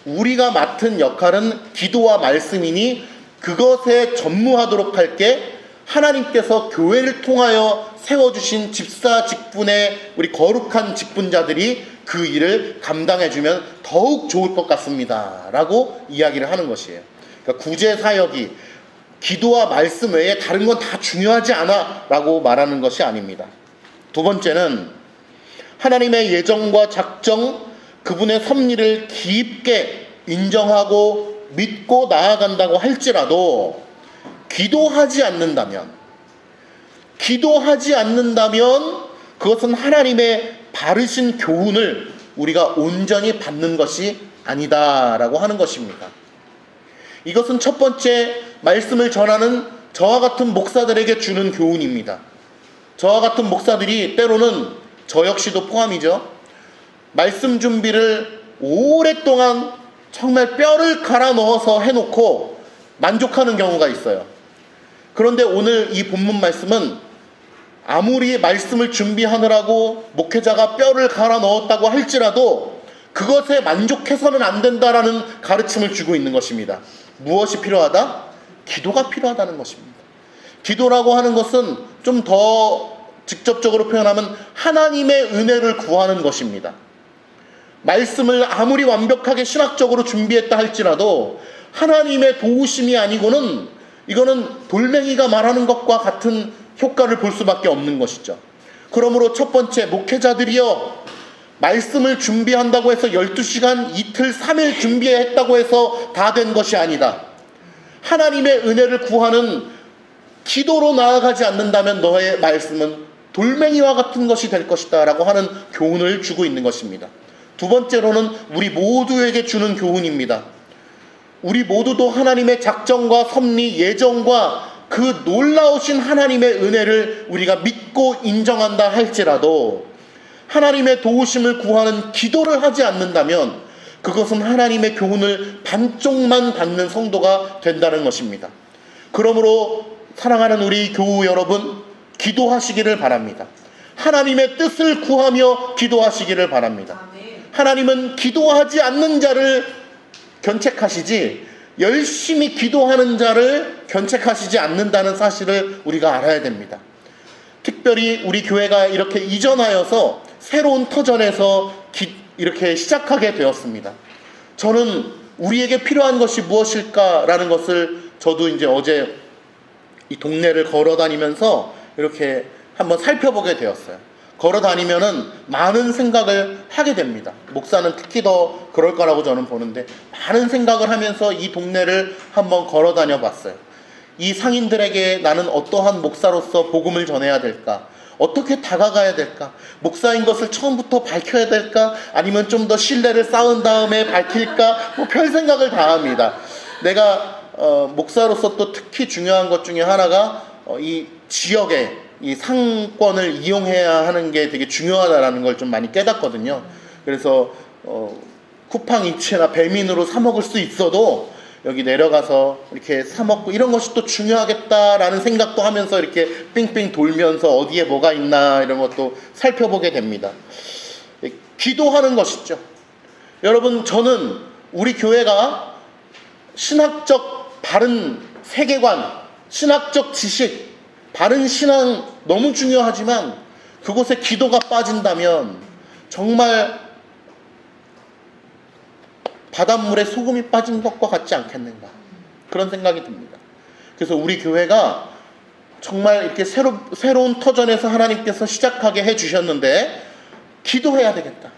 우리가 맡은 역할은 기도와 말씀이니 그것에 전무하도록 할게 하나님께서 교회를 통하여 세워주신 집사 직분의 우리 거룩한 직분자들이 그 일을 감당해주면 더욱 좋을 것 같습니다 라고 이야기를 하는 것이에요. 그러니까 구제 사역이 기도와 말씀 외에 다른 건 다 중요하지 않아 라고 말하는 것이 아닙니다. 두 번째는 하나님의 예정과 작정, 그분의 섭리를 깊게 인정하고 믿고 나아간다고 할지라도 기도하지 않는다면 그것은 하나님의 바르신 교훈을 우리가 온전히 받는 것이 아니다라고 하는 것입니다. 이것은 첫 번째, 말씀을 전하는 저와 같은 목사들에게 주는 교훈입니다. 저와 같은 목사들이 때로는, 저 역시도 포함이죠, 말씀 준비를 오랫동안 정말 뼈를 갈아 넣어서 해놓고 만족하는 경우가 있어요. 그런데 오늘 이 본문 말씀은 아무리 말씀을 준비하느라고 목회자가 뼈를 갈아 넣었다고 할지라도 그것에 만족해서는 안 된다라는 가르침을 주고 있는 것입니다. 무엇이 필요하다? 기도가 필요하다는 것입니다. 기도라고 하는 것은 좀 더 직접적으로 표현하면 하나님의 은혜를 구하는 것입니다. 말씀을 아무리 완벽하게 신학적으로 준비했다 할지라도 하나님의 도우심이 아니고는 이거는 돌멩이가 말하는 것과 같은 효과를 볼 수밖에 없는 것이죠. 그러므로 첫 번째, 목회자들이여, 말씀을 준비한다고 해서 12시간, 이틀, 3일 준비했다고 해서 다 된 것이 아니다. 하나님의 은혜를 구하는 기도로 나아가지 않는다면 너의 말씀은 돌멩이와 같은 것이 될 것이다 라고 하는 교훈을 주고 있는 것입니다. 두 번째로는 우리 모두에게 주는 교훈입니다. 우리 모두도 하나님의 작정과 섭리, 예정과 그 놀라우신 하나님의 은혜를 우리가 믿고 인정한다 할지라도 하나님의 도우심을 구하는 기도를 하지 않는다면 그것은 하나님의 교훈을 반쪽만 받는 성도가 된다는 것입니다. 그러므로 사랑하는 우리 교우 여러분, 기도하시기를 바랍니다. 하나님의 뜻을 구하며 기도하시기를 바랍니다. 하나님은 기도하지 않는 자를 견책하시지 열심히 기도하는 자를 견책하시지 않는다는 사실을 우리가 알아야 됩니다. 특별히 우리 교회가 이렇게 이전하여서 새로운 터전에서 이렇게 시작하게 되었습니다. 저는 우리에게 필요한 것이 무엇일까라는 것을 저도 이제 어제 이 동네를 걸어 다니면서 이렇게 한번 살펴보게 되었어요. 걸어 다니면은 많은 생각을 하게 됩니다. 목사는 특히 더 그럴 거라고 저는 보는데, 많은 생각을 하면서 이 동네를 한번 걸어 다녀 봤어요. 이 상인들에게 나는 어떠한 목사로서 복음을 전해야 될까? 어떻게 다가가야 될까? 목사인 것을 처음부터 밝혀야 될까? 아니면 좀 더 신뢰를 쌓은 다음에 밝힐까? 뭐 별 생각을 다 합니다. 내가 목사로서 또 특히 중요한 것 중에 하나가 이 지역에 이 상권을 이용해야 하는 게 되게 중요하다라는 걸 좀 많이 깨닫거든요. 그래서 쿠팡 이츠나 배민으로 사 먹을 수 있어도 여기 내려가서 이렇게 사 먹고 이런 것이 또 중요하겠다라는 생각도 하면서 이렇게 삥삥 돌면서 어디에 뭐가 있나 이런 것도 살펴보게 됩니다. 기도하는 것이죠. 여러분, 저는 우리 교회가 신학적 바른 세계관, 신학적 지식, 바른 신앙 너무 중요하지만 그곳에 기도가 빠진다면 정말 바닷물에 소금이 빠진 것과 같지 않겠는가, 그런 생각이 듭니다. 그래서 우리 교회가 정말 이렇게 새로운 터전에서 하나님께서 시작하게 해주셨는데 기도해야 되겠다.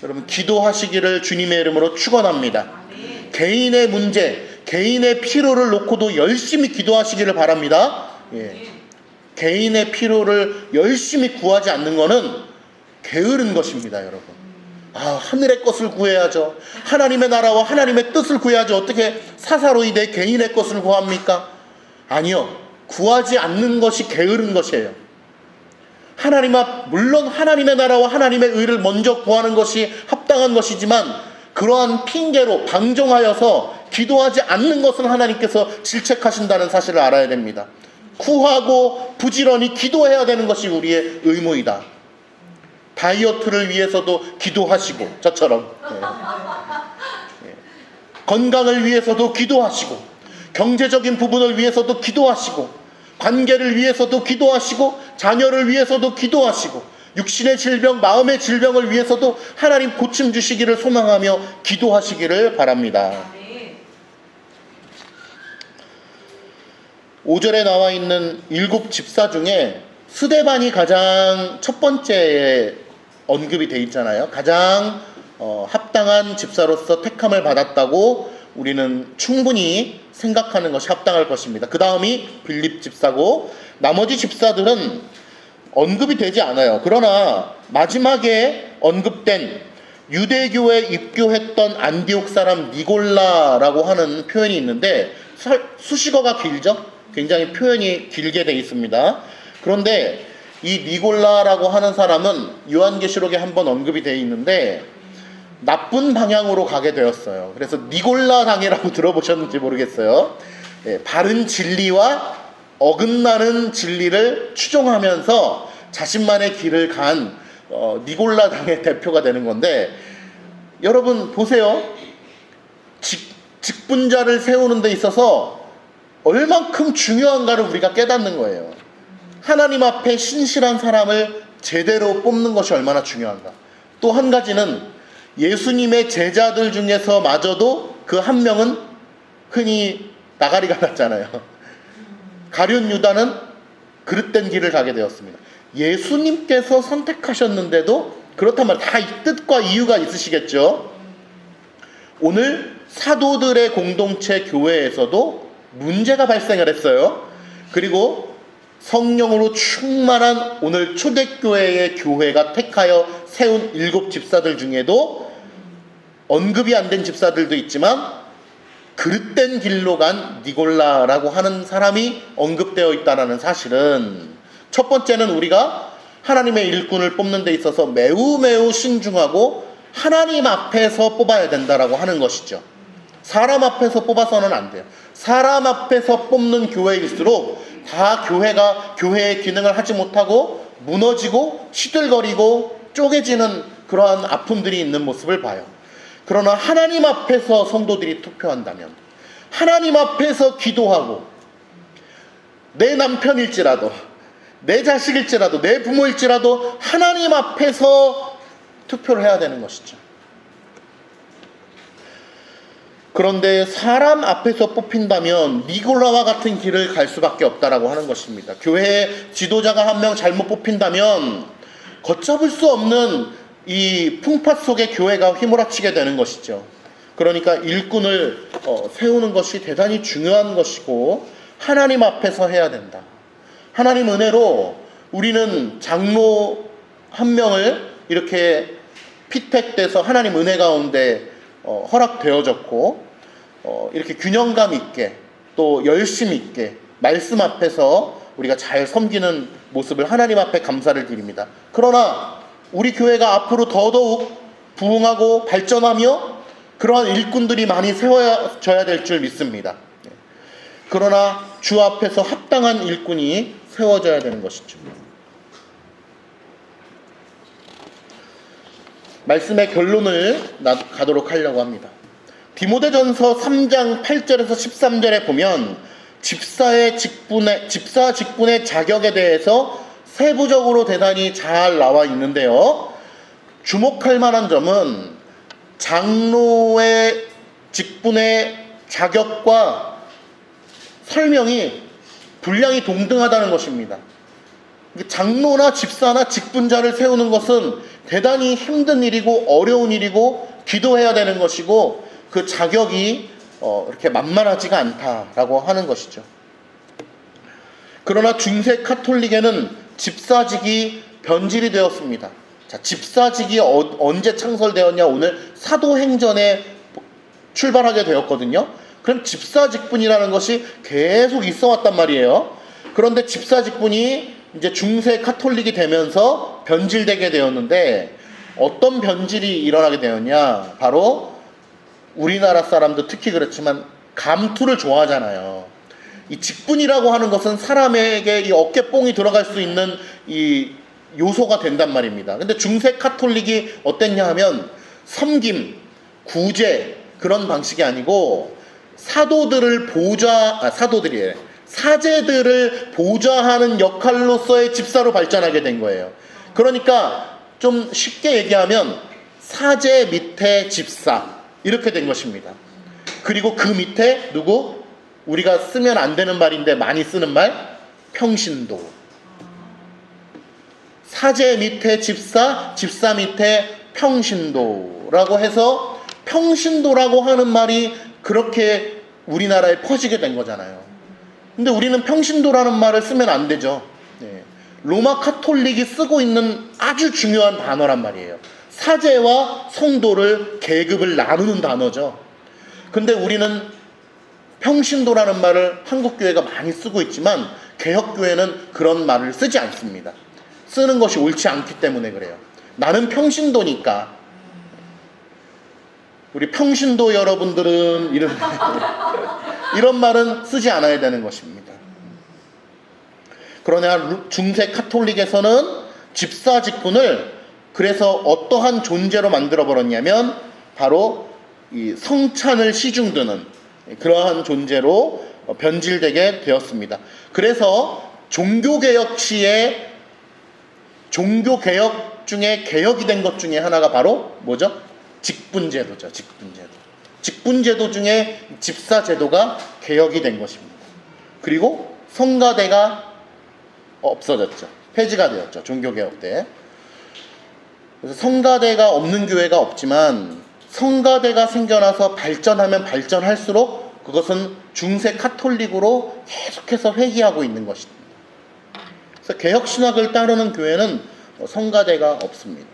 여러분, 기도하시기를 주님의 이름으로 축원합니다. 개인의 문제, 개인의 필요를 놓고도 열심히 기도하시기를 바랍니다. 예. 개인의 필요를 열심히 구하지 않는 것은 게으른 것입니다, 여러분. 하늘의 것을 구해야죠. 하나님의 나라와 하나님의 뜻을 구해야죠. 어떻게 사사로이 내 개인의 것을 구합니까? 아니요. 구하지 않는 것이 게으른 것이에요. 물론 하나님의 나라와 하나님의 의를 먼저 구하는 것이 합당한 것이지만, 그러한 핑계로 방종하여서 기도하지 않는 것을 하나님께서 질책하신다는 사실을 알아야 됩니다. 구하고 부지런히 기도해야 되는 것이 우리의 의무이다. 다이어트를 위해서도 기도하시고, 저처럼 건강을 위해서도 기도하시고, 경제적인 부분을 위해서도 기도하시고, 관계를 위해서도 기도하시고, 자녀를 위해서도 기도하시고, 육신의 질병, 마음의 질병을 위해서도 하나님 고침 주시기를 소망하며 기도하시기를 바랍니다. 5절에 나와 있는 7 집사 중에 스데반이 가장 첫 번째에 언급이 돼 있잖아요. 가장 합당한 집사로서 택함을 받았다고 우리는 충분히 생각하는 것이 합당할 것입니다. 그 다음이 빌립 집사고, 나머지 집사들은 언급이 되지 않아요. 그러나 마지막에 언급된 유대교에 입교했던 안디옥 사람 니골라라고 하는 표현이 있는데, 수식어가 길죠? 굉장히 표현이 길게 되어 있습니다. 그런데 이 니골라라고 하는 사람은 요한계시록에 한번 언급이 되어 있는데 나쁜 방향으로 가게 되었어요. 그래서 니골라 당이라고 들어보셨는지 모르겠어요. 바른 진리와 어긋나는 진리를 추종하면서 자신만의 길을 간 니골라 당의 대표가 되는 건데, 여러분 보세요. 직분자를 세우는 데 있어서 얼만큼 중요한가를 우리가 깨닫는 거예요. 하나님 앞에 신실한 사람을 제대로 뽑는 것이 얼마나 중요한가. 또 한 가지는 예수님의 제자들 중에서 마저도 그 한 명은 흔히 나가리가 났잖아요. 가룟 유다는 그릇된 길을 가게 되었습니다. 예수님께서 선택하셨는데도, 그렇다면 다 뜻과 이유가 있으시겠죠. 오늘 사도들의 공동체 교회에서도 문제가 발생을 했어요. 그리고 성령으로 충만한 오늘 초대교회의 교회가 택하여 세운 7 집사들 중에도 언급이 안 된 집사들도 있지만 그릇된 길로 간 니골라라고 하는 사람이 언급되어 있다는 사실은, 첫 번째는 우리가 하나님의 일꾼을 뽑는 데 있어서 매우 신중하고 하나님 앞에서 뽑아야 된다라고 하는 것이죠. 사람 앞에서 뽑아서는 안 돼요. 사람 앞에서 뽑는 교회일수록 다 교회가 교회의 기능을 하지 못하고 무너지고 시들거리고 쪼개지는 그러한 아픔들이 있는 모습을 봐요. 그러나 하나님 앞에서 성도들이 투표한다면, 하나님 앞에서 기도하고, 내 남편일지라도, 내 자식일지라도, 내 부모일지라도 하나님 앞에서 투표를 해야 되는 것이죠. 그런데 사람 앞에서 뽑힌다면 니골라와 같은 길을 갈 수밖에 없다라고 하는 것입니다. 교회 지도자가 한 명 잘못 뽑힌다면 걷잡을 수 없는 이 풍파 속에 교회가 휘몰아치게 되는 것이죠. 그러니까 일꾼을 세우는 것이 대단히 중요한 것이고 하나님 앞에서 해야 된다. 하나님 은혜로 우리는 장로 한 명을 이렇게 피택돼서 하나님 은혜 가운데 허락되어졌고 이렇게 균형감 있게 또 열심 있게 말씀 앞에서 우리가 잘 섬기는 모습을 하나님 앞에 감사를 드립니다. 그러나 우리 교회가 앞으로 더더욱 부흥하고 발전하며 그러한 일꾼들이 많이 세워져야 될 줄 믿습니다. 그러나 주 앞에서 합당한 일꾼이 세워져야 되는 것이죠. 말씀의 결론을 가도록 하려고 합니다. 디모데전서 3장 8절에서 13절에 보면 집사 직분의 자격에 대해서 세부적으로 대단히 잘 나와 있는데요. 주목할 만한 점은 장로의 직분의 자격과 설명이 분량이 동등하다는 것입니다. 장로나 집사나 직분자를 세우는 것은 대단히 힘든 일이고 어려운 일이고 기도해야 되는 것이고 그 자격이 이렇게 만만하지가 않다라고 하는 것이죠. 그러나 중세 카톨릭에는 집사직이 변질이 되었습니다. 자, 집사직이 언제 창설되었냐? 오늘 사도행전에 출발하게 되었거든요. 그럼 집사직분이라는 것이 계속 있어 왔단 말이에요. 그런데 집사직분이 이제 중세 카톨릭이 되면서 변질되게 되었는데 어떤 변질이 일어나게 되었냐? 바로 우리나라 사람도 특히 그렇지만 감투를 좋아하잖아요. 이 직분이라고 하는 것은 사람에게 이 어깨뽕이 들어갈 수 있는 이 요소가 된단 말입니다. 근데 중세 카톨릭이 어땠냐 하면 섬김, 구제 그런 방식이 아니고 사제들을 보좌하는 역할로서의 집사로 발전하게 된 거예요. 그러니까 좀 쉽게 얘기하면 사제 밑에 집사 이렇게 된 것입니다. 그리고 그 밑에 누구? 우리가 쓰면 안 되는 말인데 많이 쓰는 말, 평신도. 사제 밑에 집사, 집사 밑에 평신도라고 해서 평신도라고 하는 말이 그렇게 우리나라에 퍼지게 된 거잖아요. 근데 우리는 평신도라는 말을 쓰면 안 되죠. 네. 로마 카톨릭이 쓰고 있는 아주 중요한 단어란 말이에요. 사제와 성도를 계급을 나누는 단어죠. 근데 우리는 평신도라는 말을 한국교회가 많이 쓰고 있지만 개혁교회는 그런 말을 쓰지 않습니다. 쓰는 것이 옳지 않기 때문에 그래요. 나는 평신도니까. 우리 평신도 여러분들은 이런 말은 쓰지 않아야 되는 것입니다. 그러나 중세 카톨릭에서는 집사 직분을 그래서 어떠한 존재로 만들어 버렸냐면 바로 이 성찬을 시중드는 그러한 존재로 변질되게 되었습니다. 그래서 종교개혁 시에 종교개혁 중에 개혁이 된 것 중에 하나가 바로 뭐죠? 직분제도죠. 직분제도 중에 집사제도가 개혁이 된 것입니다. 그리고 성가대가 없어졌죠. 폐지가 되었죠. 종교개혁 때. 그래서 성가대가 없는 교회가 없지만 성가대가 생겨나서 발전하면 발전할수록 그것은 중세 카톨릭으로 계속해서 회귀하고 있는 것입니다. 그래서 개혁신학을 따르는 교회는 성가대가 없습니다.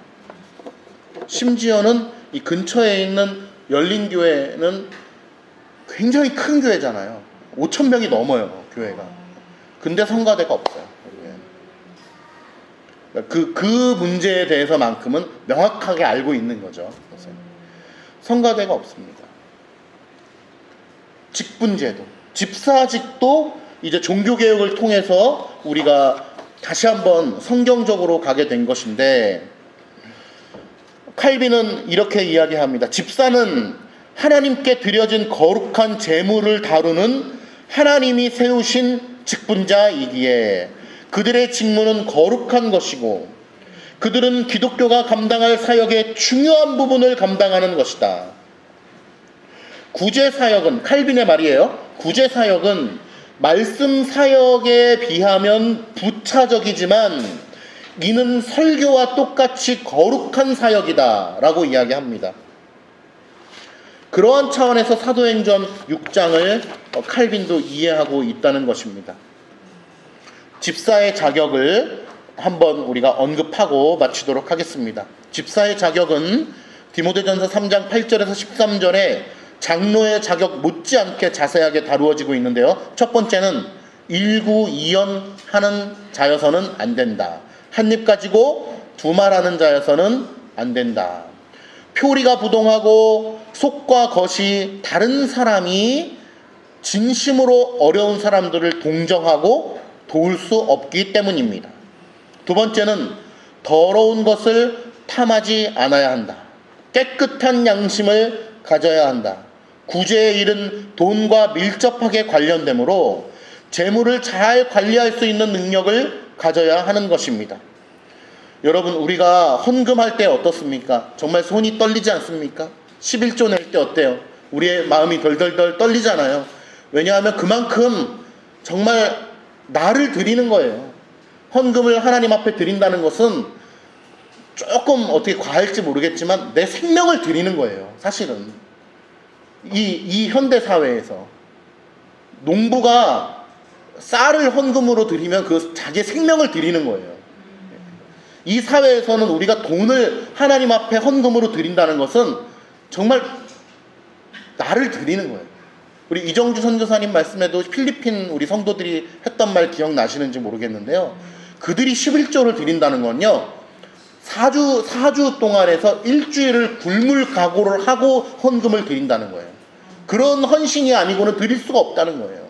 심지어는 이 근처에 있는 열린교회는 굉장히 큰 교회잖아요. 5,000명이 넘어요, 교회가. 근데 성가대가 없어요. 그 문제에 대해서만큼은 명확하게 알고 있는 거죠. 성가대가 없습니다. 직분제도, 집사직도 이제 종교개혁을 통해서 우리가 다시 한번 성경적으로 가게 된 것인데 칼빈은 이렇게 이야기합니다. 집사는 하나님께 드려진 거룩한 제물을 다루는 하나님이 세우신 직분자이기에 그들의 직무는 거룩한 것이고 그들은 기독교가 감당할 사역의 중요한 부분을 감당하는 것이다. 구제사역은, 칼빈의 말이에요. 구제사역은 말씀 사역에 비하면 부차적이지만 이는 설교와 똑같이 거룩한 사역이다 라고 이야기합니다. 그러한 차원에서 사도행전 6장을 칼빈도 이해하고 있다는 것입니다. 집사의 자격을 한번 우리가 언급하고 마치도록 하겠습니다. 집사의 자격은 디모데전서 3장 8절에서 13절에 장로의 자격 못지않게 자세하게 다루어지고 있는데요. 첫 번째는 일구이연하는 자여서는 안 된다. 한 입 가지고 두 말하는 자여서는 안 된다. 표리가 부동하고 속과 겉이 다른 사람이 진심으로 어려운 사람들을 동정하고 도울 수 없기 때문입니다. 두 번째는 더러운 것을 탐하지 않아야 한다. 깨끗한 양심을 가져야 한다. 구제의 일은 돈과 밀접하게 관련되므로 재물을 잘 관리할 수 있는 능력을 가져야 하는 것입니다. 여러분, 우리가 헌금할 때 어떻습니까? 정말 손이 떨리지 않습니까? 11조 낼 때 어때요? 우리의 마음이 덜덜덜 떨리잖아요. 왜냐하면 그만큼 정말 나를 드리는 거예요. 헌금을 하나님 앞에 드린다는 것은 조금 어떻게 과할지 모르겠지만 내 생명을 드리는 거예요. 사실은 이 현대 사회에서 농부가 쌀을 헌금으로 드리면 그 자기의 생명을 드리는 거예요. 이 사회에서는 우리가 돈을 하나님 앞에 헌금으로 드린다는 것은 정말 나를 드리는 거예요. 우리 이정주 선교사님 말씀에도 필리핀 우리 성도들이 했던 말 기억나시는지 모르겠는데요. 그들이 11조를 드린다는 건요, 4주 동안에서 일주일을 굶을 각오를 하고 헌금을 드린다는 거예요. 그런 헌신이 아니고는 드릴 수가 없다는 거예요.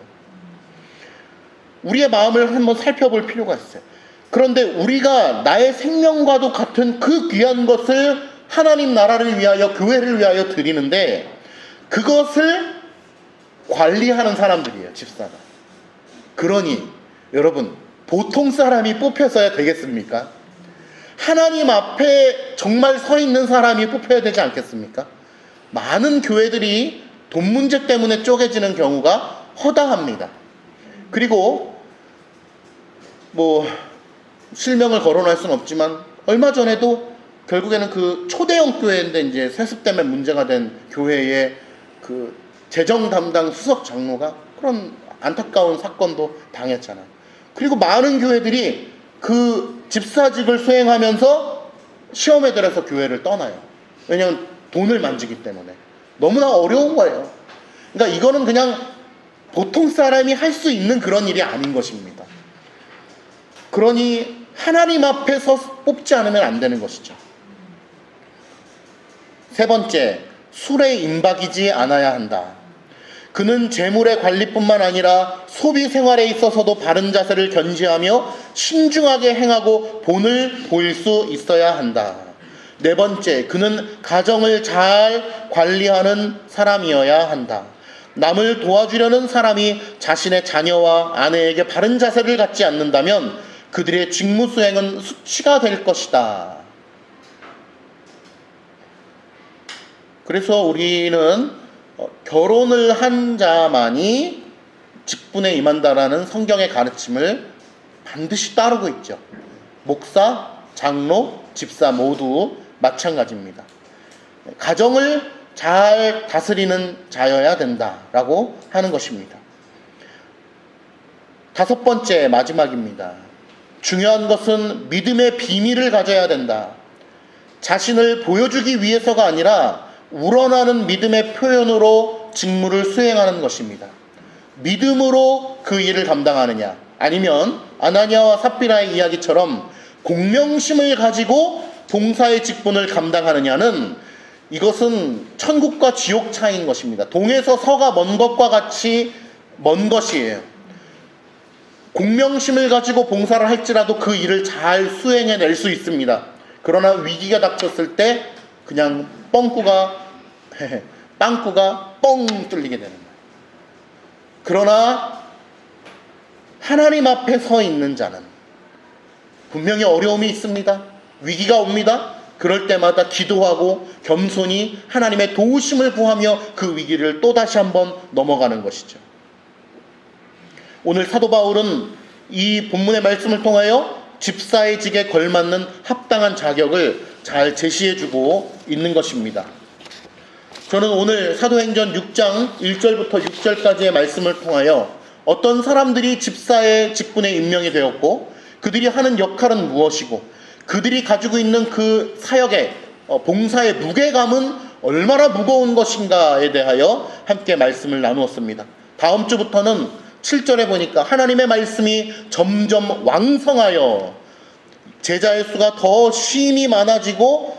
우리의 마음을 한번 살펴볼 필요가 있어요. 그런데 우리가 나의 생명과도 같은 그 귀한 것을 하나님 나라를 위하여, 교회를 위하여 드리는데 그것을 관리하는 사람들이에요, 집사가. 그러니 여러분, 보통 사람이 뽑혀서야 되겠습니까? 하나님 앞에 정말 서 있는 사람이 뽑혀야 되지 않겠습니까? 많은 교회들이 돈 문제 때문에 쪼개지는 경우가 허다합니다. 그리고 실명을 거론할 수는 없지만 얼마 전에도 결국에는 그 초대형 교회인데 이제 세습 때문에 문제가 된 교회의 그 재정 담당 수석 장로가 그런 안타까운 사건도 당했잖아요. 그리고 많은 교회들이 그 집사직을 수행하면서 시험에 들어서 교회를 떠나요. 왜냐하면 돈을 만지기 때문에. 너무나 어려운 거예요. 그러니까 이거는 그냥 보통 사람이 할 수 있는 그런 일이 아닌 것입니다. 그러니 하나님 앞에서 뽑지 않으면 안 되는 것이죠. 세 번째, 술에 임박이지 않아야 한다. 그는 재물의 관리뿐만 아니라 소비 생활에 있어서도 바른 자세를 견지하며 신중하게 행하고 본을 보일 수 있어야 한다. 네 번째, 그는 가정을 잘 관리하는 사람이어야 한다. 남을 도와주려는 사람이 자신의 자녀와 아내에게 바른 자세를 갖지 않는다면 그들의 직무 수행은 수치가 될 것이다. 그래서 우리는 결혼을 한 자만이 직분에 임한다라는 성경의 가르침을 반드시 따르고 있죠. 목사, 장로, 집사 모두 마찬가지입니다. 가정을 잘 다스리는 자여야 된다라고 하는 것입니다. 다섯 번째, 마지막입니다. 중요한 것은 믿음의 비밀을 가져야 된다. 자신을 보여주기 위해서가 아니라 우러나는 믿음의 표현으로 직무를 수행하는 것입니다. 믿음으로 그 일을 감당하느냐, 아니면 아나니아와 삽비라의 이야기처럼 공명심을 가지고 봉사의 직분을 감당하느냐는 이것은 천국과 지옥 차이인 것입니다. 동에서 서가 먼 것과 같이 먼 것이에요. 공명심을 가지고 봉사를 할지라도 그 일을 잘 수행해낼 수 있습니다. 그러나 위기가 닥쳤을 때 그냥 빵꾸가 뻥 뚫리게 되는 거예요. 그러나 하나님 앞에 서 있는 자는 분명히 어려움이 있습니다. 위기가 옵니다. 그럴 때마다 기도하고 겸손히 하나님의 도우심을 구하며 그 위기를 또다시 한번 넘어가는 것이죠. 오늘 사도 바울은 이 본문의 말씀을 통하여 집사의 직에 걸맞는 합당한 자격을 잘 제시해주고 있는 것입니다. 저는 오늘 사도행전 6장 1절부터 6절까지의 말씀을 통하여 어떤 사람들이 집사의 직분에 임명이 되었고 그들이 하는 역할은 무엇이고 그들이 가지고 있는 그 사역의 봉사의 무게감은 얼마나 무거운 것인가에 대하여 함께 말씀을 나누었습니다. 다음 주부터는 7절에 보니까 하나님의 말씀이 점점 왕성하여 제자의 수가 더 심히 많아지고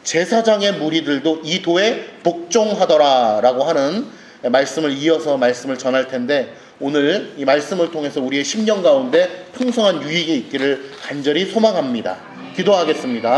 제사장의 무리들도 이 도에 복종하더라 라고 하는 말씀을 이어서 말씀을 전할 텐데, 오늘 이 말씀을 통해서 우리의 심령 가운데 풍성한 유익이 있기를 간절히 소망합니다. 기도하겠습니다.